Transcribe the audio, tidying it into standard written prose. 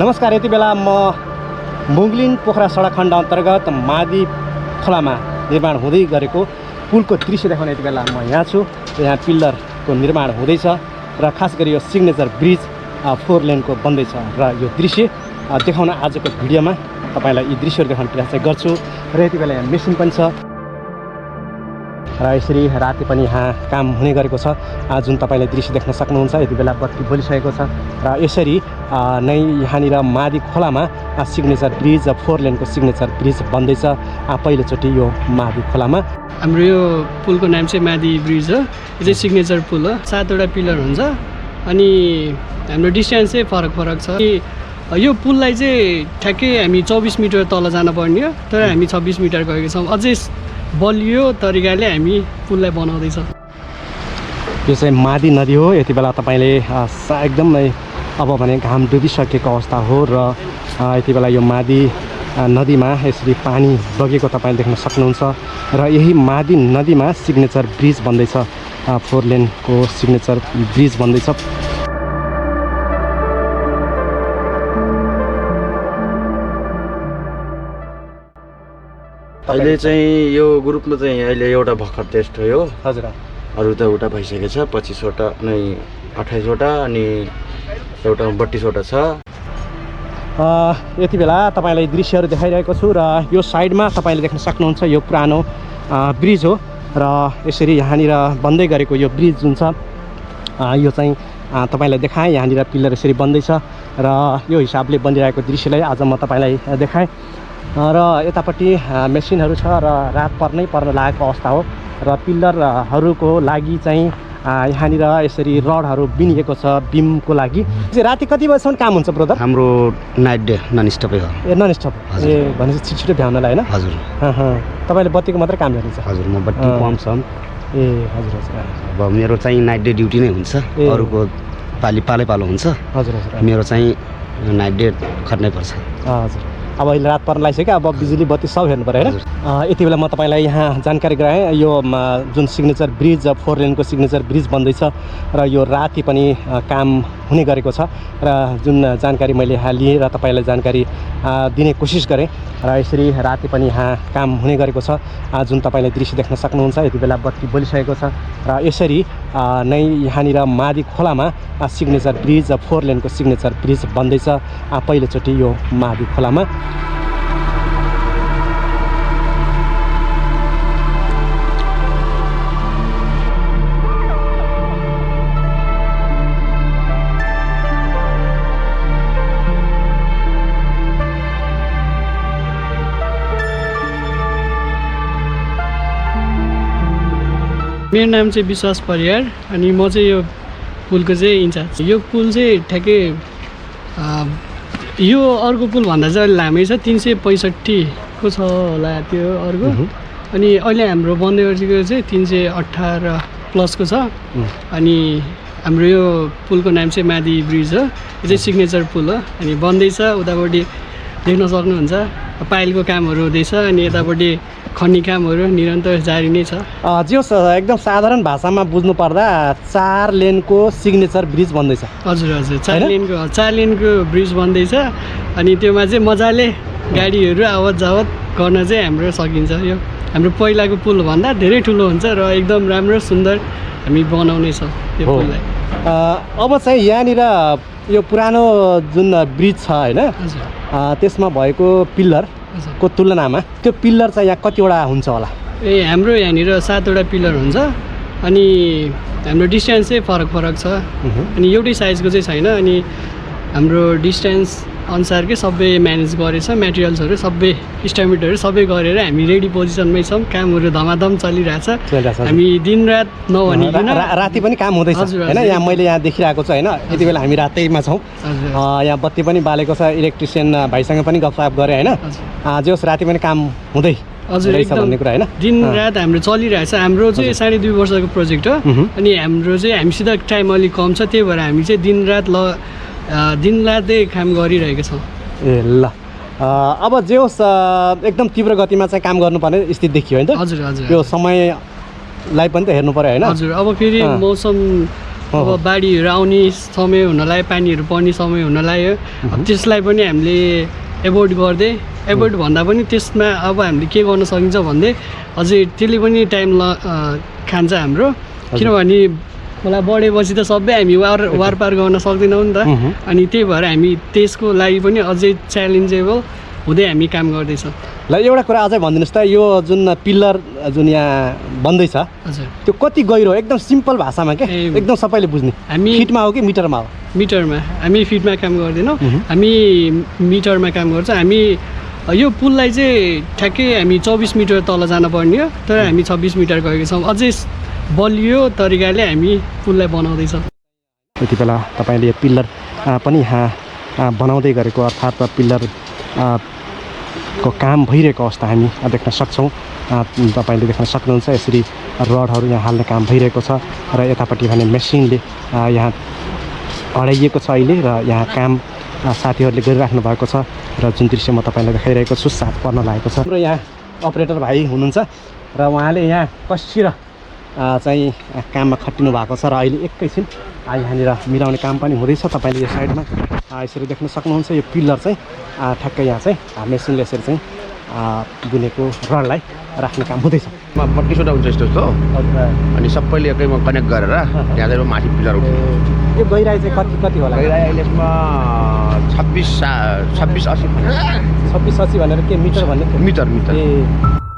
नमस्कार, यति बेला म मुगलिङ पोखरा सडक खण्ड अन्तर्गत मादी खोलामा निर्माण हुँदै गरेको पुलको दृश्य देखाउने यति बेला म यहाँ छु। यहाँ पिल्लरको निर्माण हुँदैछ र खास गरी यो सिग्नेचर ब्रिज 4 लेनको बन्दैछ र यो दृश्य देखाउन आजको भिडियोमा तपाईलाई यी दृश्यहरू देखाउने प्रयास गर्छु। र यति बेला यहाँ मेसिन पनि छ र यसरी राति पनि यहाँ काम हुने गरेको छ, जुन तपाईले दृश्य देख्न सक्नुहुन्छ। यति बेला बत्ती बलिसकेको छ र यसरी नै यहाँनिर मादी खोलामा सिग्नेचर ब्रिज 4 लेनको सिग्नेचर ब्रिज बन्दैछ पहिलोचोटि यो मादी खोलामा। हाम्रो यो पुलको नाम चाहिँ मादी ब्रिज हो। यो चाहिँ सिग्नेचर पुल हो। 7वटा पिलर हुन्छ अनि हाम्रो डिस्टेन्स चाहिँ फरक छ। यो पुललाई चाहिँ ठ्याक्कै हामी 24 मिटर तल जान पर्ने हो, तर हामी 26 मिटर गएका छौँ। अझै बलियो तरिकाले हामी पुललाई बनाउँदैछ। यो चाहिँ मादी नदी हो। यति बेला तपाईले एकदमै अब भने घाम डुबिसकेको अवस्था हो र यति बेला यो मादी नदीमा यसरी पानी बगेको तपाईले देख्न सक्नुहुन्छ र यही मादी नदीमा सिग्नेचर ब्रिज बन्दैछ। 4 लेनको सिग्नेचर ब्रिज बन्दैछ। अहिले चाहिँ यो ग्रुपमा चाहिँ अहिले एउटा भर्खर टेस्ट हो यो। हजुर, अरू त एउटा भइसकेको छ। 25वटा नै 28वटा अनि एउटा 32वटा छ। यति बेला तपाईलाई दृश्यहरू देखाइरहेको छु र यो साइडमा तपाईले देख्न सक्नुहुन्छ यो पुरानो ब्रिज हो र यसरी यहाँनिर बन्दै गरेको यो ब्रिज जुन छ यो चाहिँ तपाईलाई देखाएँ। यहाँनिर पिल्लर यसरी बन्दैछ र यो हिसाबले बनिरहेको दृश्यलाई आज म तपाईलाई देखाएँ। र यतापट्टि मेसिनहरू छ र रात पर्न लागेको अवस्था हो र पिल्लरहरूको लागि चाहिँ यहाँनिर यसरी रडहरू बिनिएको छ बिमको लागि। राति कति बजीसम्म काम हुन्छ ब्रदर? हाम्रो नाइट डे नन स्टपै हो। Nonstop. भनेपछि छिटो भ्याउनलाई होइन? हजुर। तपाईँले बत्तीको मात्रै काम गर्नुहुन्छ? हजुर, म बत्ती पम्प छ। हजुर। अब मेरो चाहिँ नाइट डे ड्युटी नै हुन्छ, अरूको पालो हुन्छ। हजुर। मेरो चाहिँ नाइट डे खट्नै पर्छ। हजुर। अब अहिले रात पर्न लागिसक्यो, अब बिजुली बत्ती सब हेर्नु पऱ्यो होइन? यति बेला म तपाईँलाई यहाँ जानकारी गराएँ। यो जुन सिग्नेचर ब्रिज 4 लेनको सिग्नेचर ब्रिज बन्दैछ र यो राति पनि काम हुने गरेको छ र जुन जानकारी मैले यहाँ लिएँ र तपाईँलाई जानकारी दिने कोसिस गरेँ र यसरी राति पनि यहाँ काम हुने गरेको छ, जुन तपाईँले दृश्य देख्न सक्नुहुन्छ। यति बेला बत्ती बलिसकेको छ र यसरी नै यहाँनिर मादी खोलामा सिग्नेचर ब्रिज 4 लेनको सिग्नेचर ब्रिज बन्दैछ पहिलोचोटि यो मादी खोलामा। मेरो नाम चाहिँ विश्वास परियार अनि म चाहिँ यो पुलको चाहिँ इन्चार्ज। यो पुल चाहिँ ठ्याक्कै यो अर्को पुल भन्दा चाहिँ अलि लामै छ। 365 को छ होला त्यो अर्को। अनि अहिले हाम्रो बन्दै गरेको चाहिँ 318 प्लसको छ। अनि हाम्रो यो पुलको नाम चाहिँ मादी ब्रिज हो। यो चाहिँ सिग्नेचर पुल हो अनि बन्दैछ। उतापट्टि देख्न सक्नुहुन्छ पाइलको कामहरू हुँदैछ अनि यतापट्टि खन्ने कामहरू निरन्तर जारी नै छ। एकदम साधारण भाषामा बुझ्नु पर्दा 4 लेनको सिग्नेचर ब्रिज बन्दैछ। हजुर। 4 लेनको ब्रिज बन्दैछ अनि त्योमा चाहिँ मजाले गाडीहरू आवत जावत गर्न चाहिँ हाम्रो सकिन्छ। यो हाम्रो पहिलाको पुल भन्दा धेरै ठुलो हुन्छ र एकदम राम्रो सुन्दर हामी बनाउने छ यो पुललाई। अब चाहिँ यहाँनिर यो पुरानो जुन ब्रिज छ होइन, त्यसमा भएको पिल्लरको तुलनामा त्यो पिल्लर चाहिँ यहाँ कतिवटा हुन्छ होला? हाम्रो यहाँनिर 7वटा पिल्लर हुन्छ अनि हाम्रो डिस्टेन्स चाहिँ फरक छ अनि एउटै साइजको चाहिँ छैन। अनि हाम्रो डिस्टेन्स अनुसारकै सबै म्यानेज गरेछ। म्याटेरियल्सहरू सबै इस्टिमेटहरू सबै गरेर हामी रेडी पोजिसनमै छौँ। कामहरू धमाधम चलिरहेछ। हामी दिनरात नभनिकन राति पनि काम हुँदैछ होइन? यहाँ मैले यहाँ देखिरहेको छु होइन? यति बेला हामी रातैमा छौँ। यहाँ बत्ती पनि बालेको छ। इलेक्ट्रिसियन भाइसँग पनि गफसाफ गरेँ होइन? जे होस् राति पनि काम हुँदै हजुर एकदम कुरा होइन? दिनरात हाम्रो चलिरहेछ। हाम्रो चाहिँ 2.5 वर्षको प्रोजेक्ट हो अनि हाम्रो चाहिँ हामीसित टाइम अलिक कम छ, त्यही भएर हामी चाहिँ दिनरातै काम गरिरहेका छौँ। ल अब जे होस् एकदम तीव्र गतिमा चाहिँ काम गर्नुपर्ने स्थिति देखियो होइन त? हजुर। यो समयलाई पनि त हेर्नु पर्यो होइन? हजुर। अब फेरि मौसम अब बाढीहरू आउने समय हुन लाग्यो पानीहरू पर्ने समय हुन लाग्यो त्यसलाई पनि हामीले एभोइड गर्दै एभोइड भन्दा पनि त्यसमा अब हामीले के गर्न सकिन्छ भन्दै अझै त्यसले पनि टाइम खान्छ हाम्रो किनभने खोला बढेपछि त सबै हामी वारपार गर्न सक्दैनौँ नि त अनि त्यही भएर हामी त्यसको लागि पनि अझै च्यालेन्जेबल हुँदै हामी काम गर्दैछौँ ल एउटा कुरा अझै भनिदिनुहोस् त यो जुन पिल्लर जुन यहाँ बन्दैछ हजुर त्यो कति गहिरो एकदम सिम्पल भाषामा के एकदम सबैले बुझ्ने हामी फिटमा हो कि मिटरमा हो मिटरमा हामी फिटमा काम गर्दैनौँ हामी मिटरमा काम गर्छौँ हामी यो पुललाई चाहिँ ठ्याक्कै हामी 24 मिटर तल जान पर्ने हो तर हामी 26 मिटर गएका छौँ अझै बलियो तरिकाले हामी पुललाई बनाउँदैछौँ त्यति बेला तपाईँले यो पिल्लर पनि यहाँ बनाउँदै गरेको अर्थात् पिल्लर को काम भइरहेको अवस्था हामी देख्न सक्छौँ तपाईँले देख्न सक्नुहुन्छ यसरी रडहरू यहाँ हाल्ने काम भइरहेको छ र यतापट्टि भने मेसिनले यहाँ अडाइएको छ अहिले र यहाँ काम साथीहरूले गरिराख्नु भएको छ र जुन दृश्य म तपाईँलाई देखाइरहेको छु साथ पर्न लागेको छ हाम्रो यहाँ अपरेटर भाइ हुनुहुन्छ र उहाँले यहाँ कसिएर चाहिँ काममा खटिनु भएको छ र अहिले एकैछिन यहाँनिर मिलाउने काम पनि हुँदैछ तपाईँले यो साइडमा यसरी देख्न सक्नुहुन्छ यो पिल्लर चाहिँ ठ्याक्कै यहाँ चाहिँ मेसिनले यसरी चाहिँ बुनेको रडलाई राख्ने काम हुँदैछ 32वटा हुन्छ यस्तो जस्तो अनि सबैले एकैमा कनेक्ट गरेर त्यहाँ माथि पिलर उठ्छ यो गहिराई चाहिँ कति कति होला गहिराई अहिले यसमा 26 80 26 80 भनेर के मिटर भन्ने मिटर ए